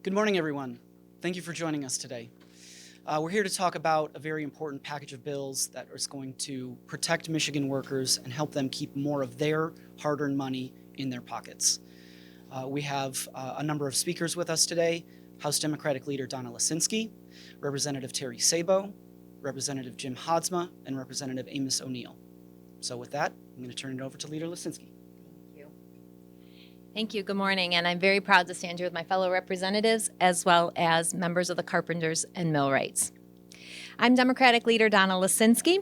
Good morning, everyone. Thank you for joining us today. We're here to talk about a very important package of bills that is going to protect Michigan workers and help them keep more of their hard-earned money in their pockets. We have a number of speakers with us today: House Democratic Leader Donna Lisinski, Representative Terry Sabo, Representative Jim Hodsma, and Representative Amos O'Neill. So with that, I'm going to turn it over to Leader Lisinski. Thank you. Good morning. And I'm very proud to stand here with my fellow representatives as well as members of the Carpenters and Millwrights. I'm Democratic Leader Donna Lisinski,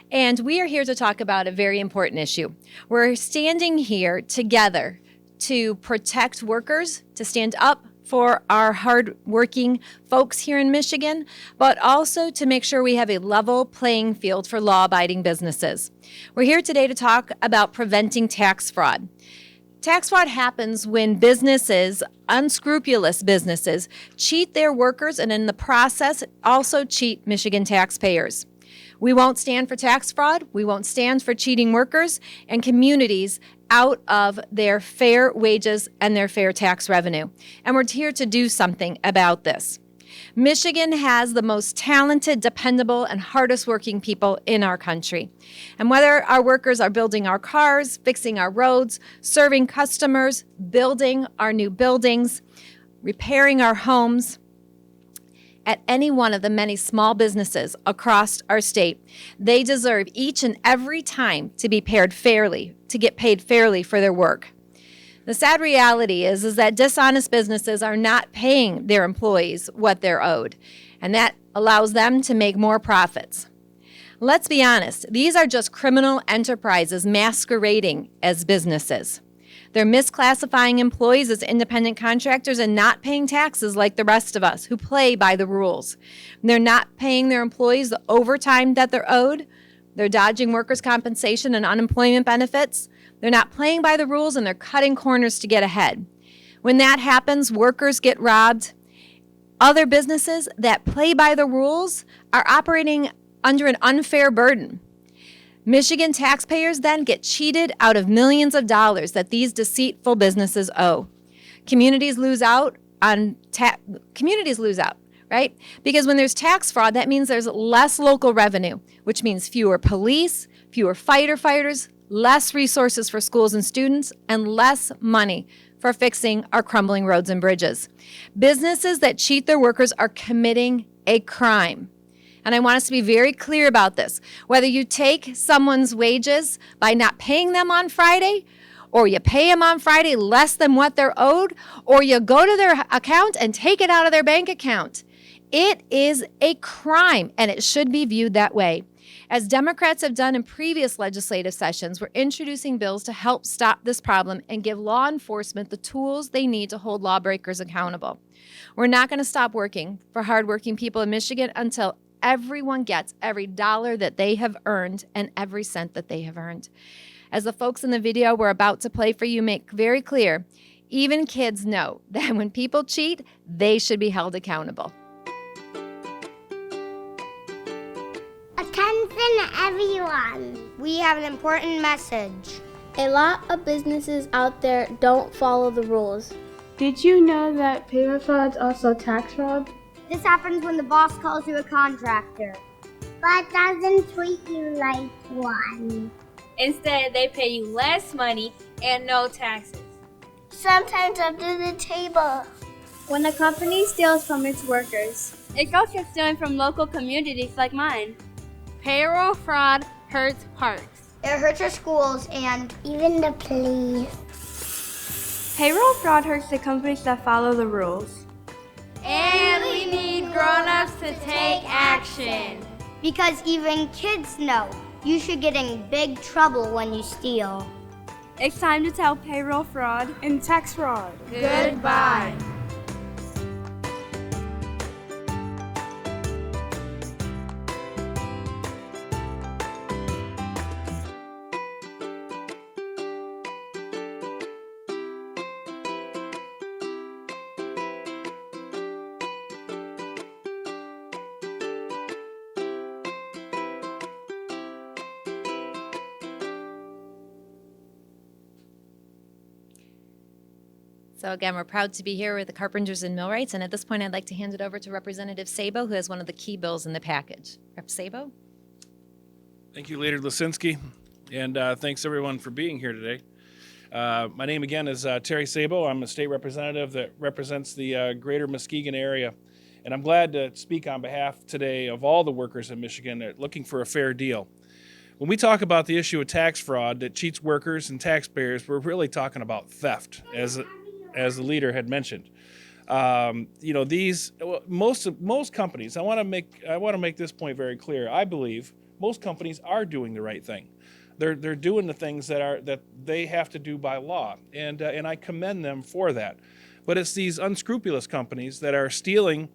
and we are here to talk about a very important issue. We're standing here together to protect workers, to stand up for our hardworking folks here in Michigan, but also to make sure we have a level playing field for law-abiding businesses. We're here today to talk about preventing tax fraud. Tax fraud happens when businesses, unscrupulous businesses, cheat their workers and in the process also cheat Michigan taxpayers. We won't stand for tax fraud. We won't stand for cheating workers and communities out of their fair wages and their fair tax revenue. And we're here to do something about this. Michigan has the most talented, dependable, and hardest working people in our country. And whether our workers are building our cars, fixing our roads, serving customers, building our new buildings, repairing our homes, at any one of the many small businesses across our state, they deserve each and every time to be paid fairly, to get paid fairly for their work. The sad reality is that dishonest businesses are not paying their employees what they're owed, and that allows them to make more profits. Let's be honest, these are just criminal enterprises masquerading as businesses. They're misclassifying employees as independent contractors and not paying taxes like the rest of us who play by the rules. They're not paying their employees the overtime that they're owed. They're dodging workers' compensation and unemployment benefits. They're not playing by the rules, and they're cutting corners to get ahead. When that happens, workers get robbed. Other businesses that play by the rules are operating under an unfair burden. Michigan taxpayers then get cheated out of millions of dollars that these deceitful businesses owe. Communities lose out, right? Because when there's tax fraud, that means there's less local revenue, which means fewer police, fewer firefighters, less resources for schools and students, and less money for fixing our crumbling roads and bridges. Businesses that cheat their workers are committing a crime. And I want us to be very clear about this. Whether you take someone's wages by not paying them on Friday, or you pay them on Friday less than what they're owed, or you go to their account and take it out of their bank account, it is a crime, and it should be viewed that way. As Democrats have done in previous legislative sessions, we're introducing bills to help stop this problem and give law enforcement the tools they need to hold lawbreakers accountable. We're not going to stop working for hardworking people in Michigan until everyone gets every dollar that they have earned and every cent that they have earned. As the folks in the video we're about to play for you make very clear, even kids know that when people cheat, they should be held accountable. Attention everyone, we have an important message. A lot of businesses out there don't follow the rules. Did you know that payroll fraud is also tax fraud? This happens when the boss calls you a contractor, but doesn't treat you like one. Instead, they pay you less money and no taxes. Sometimes under the table. When a company steals from its workers, It's also stealing from local communities like mine. Payroll fraud hurts parks. It hurts our schools and even the police. Payroll fraud hurts the companies that follow the rules. And we need grown-ups to take action. Because even kids know you should get in big trouble when you steal. It's time to tell payroll fraud and tax fraud. Goodbye. So again, we're proud to be here with the carpenters and millwrights. And at this point, I'd like to hand it over to Representative Sabo, who has one of the key bills in the package. Rep. Sabo? Thank you, Leader Lisinski, and thanks everyone for being here today. My name again is Terry Sabo. I'm a state representative that represents the greater Muskegon area, and I'm glad to speak on behalf today of all the workers in Michigan that are looking for a fair deal. When we talk about the issue of tax fraud that cheats workers and taxpayers, we're really talking about theft, as the leader had mentioned. Most companies. I want to make this point very clear. I believe most companies are doing the right thing. They're doing the things that they have to do by law, and I commend them for that. But it's these unscrupulous companies that are stealing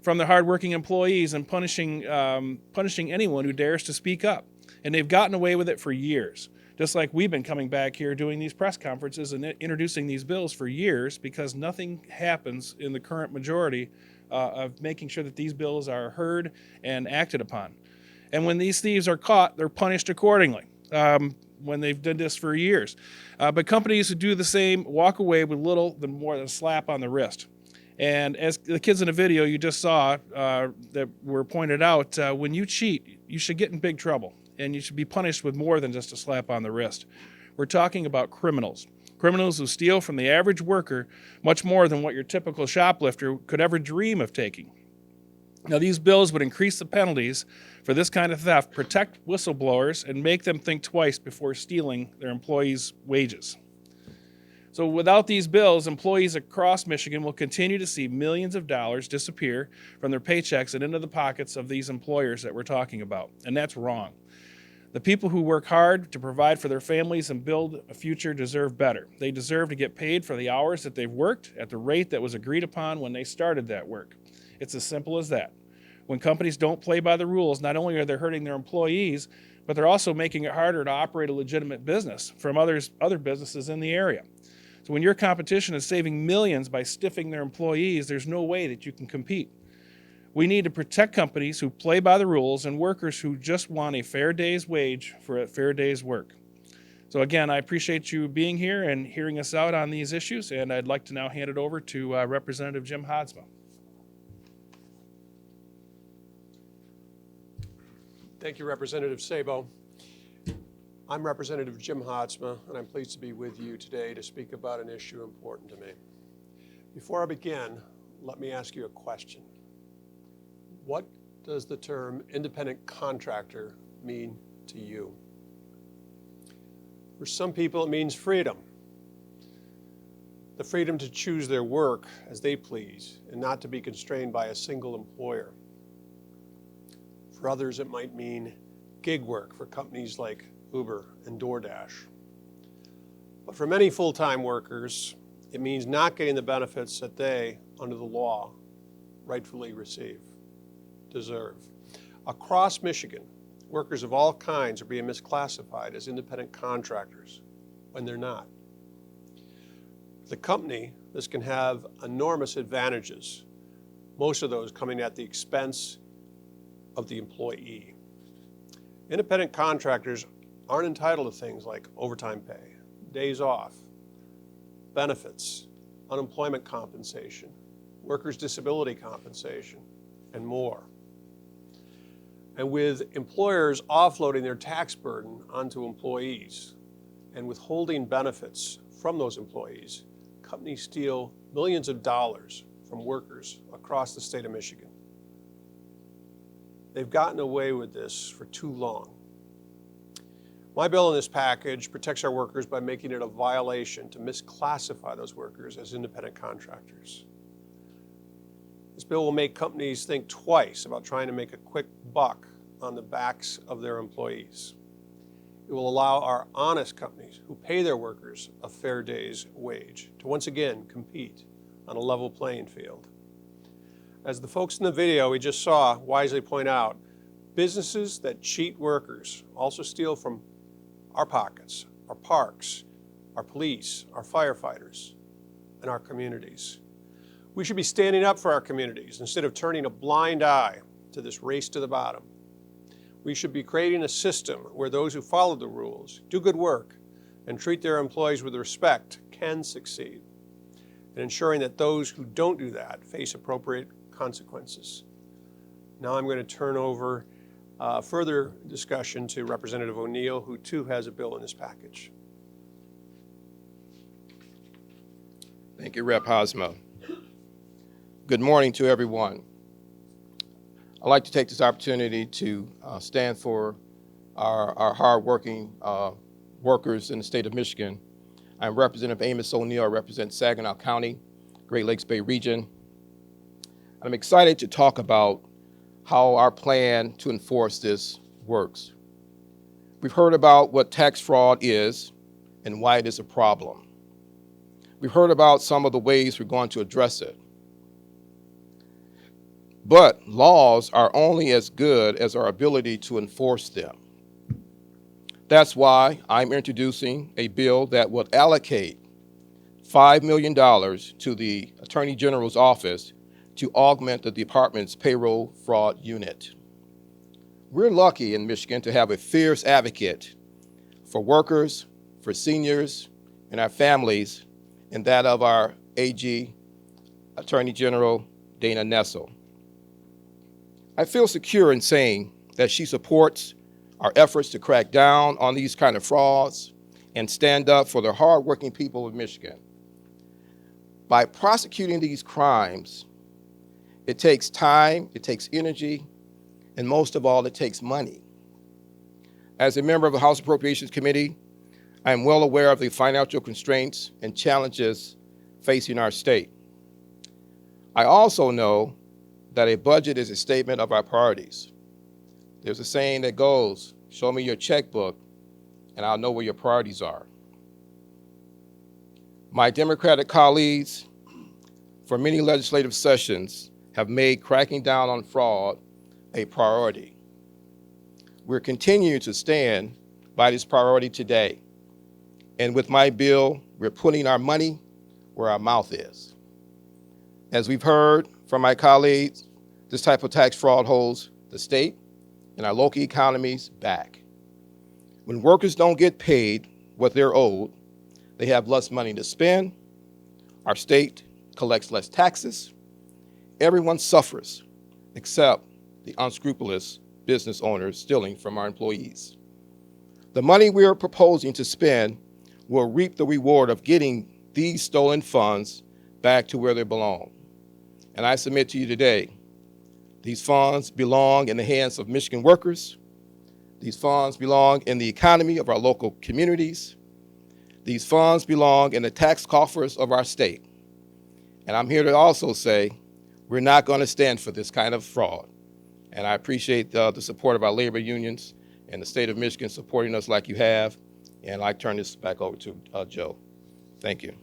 from their hardworking employees and punishing anyone who dares to speak up. And they've gotten away with it for years. Just like we've been coming back here doing these press conferences and introducing these bills for years, because nothing happens in the current majority of making sure that these bills are heard and acted upon. And when these thieves are caught, they're punished accordingly. When they've done this for years. But companies who do the same walk away with little more than a slap on the wrist. And as the kids in the video you just saw that were pointed out, when you cheat, you should get in big trouble. And you should be punished with more than just a slap on the wrist. We're talking about criminals. Criminals who steal from the average worker much more than what your typical shoplifter could ever dream of taking. Now, these bills would increase the penalties for this kind of theft, protect whistleblowers, and make them think twice before stealing their employees' wages. So without these bills, employees across Michigan will continue to see millions of dollars disappear from their paychecks and into the pockets of these employers that we're talking about. And that's wrong. The people who work hard to provide for their families and build a future deserve better. They deserve to get paid for the hours that they've worked at the rate that was agreed upon when they started that work. It's as simple as that. When companies don't play by the rules, not only are they hurting their employees, but they're also making it harder to operate a legitimate business from other businesses in the area. So when your competition is saving millions by stiffing their employees, there's no way that you can compete. We need to protect companies who play by the rules and workers who just want a fair day's wage for a fair day's work. So again, I appreciate you being here and hearing us out on these issues, and I'd like to now hand it over to Representative Jim Hodsma. Thank you, Representative Sabo. I'm Representative Jim Hodsma, and I'm pleased to be with you today to speak about an issue important to me. Before I begin, let me ask you a question. What does the term independent contractor mean to you? For some people, it means freedom. The freedom to choose their work as they please and not to be constrained by a single employer. For others, it might mean gig work for companies like Uber and DoorDash. But for many full-time workers, it means not getting the benefits that they, under the law, rightfully deserve. Across Michigan, workers of all kinds are being misclassified as independent contractors when they're not. For the company, this can have enormous advantages, most of those coming at the expense of the employee. Independent contractors aren't entitled to things like overtime pay, days off, benefits, unemployment compensation, workers' disability compensation, and more. And with employers offloading their tax burden onto employees and withholding benefits from those employees, companies steal millions of dollars from workers across the state of Michigan. They've gotten away with this for too long. My bill in this package protects our workers by making it a violation to misclassify those workers as independent contractors. This bill will make companies think twice about trying to make a quick buck on the backs of their employees. It will allow our honest companies who pay their workers a fair day's wage to once again compete on a level playing field. As the folks in the video we just saw wisely point out, businesses that cheat workers also steal from our pockets, our parks, our police, our firefighters, and our communities. We should be standing up for our communities instead of turning a blind eye to this race to the bottom. We should be creating a system where those who follow the rules, do good work, and treat their employees with respect can succeed. and ensuring that those who don't do that face appropriate consequences. Now I'm going to turn over further discussion to Representative O'Neill, who too has a bill in this package. Thank you, Rep. Hosma. Good morning to everyone. I'd like to take this opportunity to stand for our hardworking workers in the state of Michigan. I'm Representative Amos O'Neill. I represent Saginaw County, Great Lakes Bay region. I'm excited to talk about how our plan to enforce this works. We've heard about what tax fraud is and why it is a problem. We've heard about some of the ways we're going to address it. But laws are only as good as our ability to enforce them. That's why I'm introducing a bill that would allocate $5 million to the Attorney General's office to augment the department's payroll fraud unit. We're lucky in Michigan to have a fierce advocate for workers, for seniors, and our families, and that of our AG, Attorney General Dana Nessel. I feel secure in saying that she supports our efforts to crack down on these kind of frauds and stand up for the hardworking people of Michigan. By prosecuting these crimes, it takes time, it takes energy, and most of all, it takes money. As a member of the House Appropriations Committee, I am well aware of the financial constraints and challenges facing our state. I also know that a budget is a statement of our priorities. There's a saying that goes, show me your checkbook and I'll know where your priorities are. My Democratic colleagues for many legislative sessions have made cracking down on fraud a priority. We're continuing to stand by this priority today. And with my bill, we're putting our money where our mouth is. As we've heard from my colleagues, this type of tax fraud holds the state and our local economies back. When workers don't get paid what they're owed, they have less money to spend, our state collects less taxes, everyone suffers except the unscrupulous business owners stealing from our employees. The money we are proposing to spend will reap the reward of getting these stolen funds back to where they belong. And I submit to you today, these funds belong in the hands of Michigan workers. These funds belong in the economy of our local communities. These funds belong in the tax coffers of our state. And I'm here to also say, we're not going to stand for this kind of fraud. And I appreciate the support of our labor unions and the state of Michigan supporting us like you have. And I turn this back over to Joe. Thank you.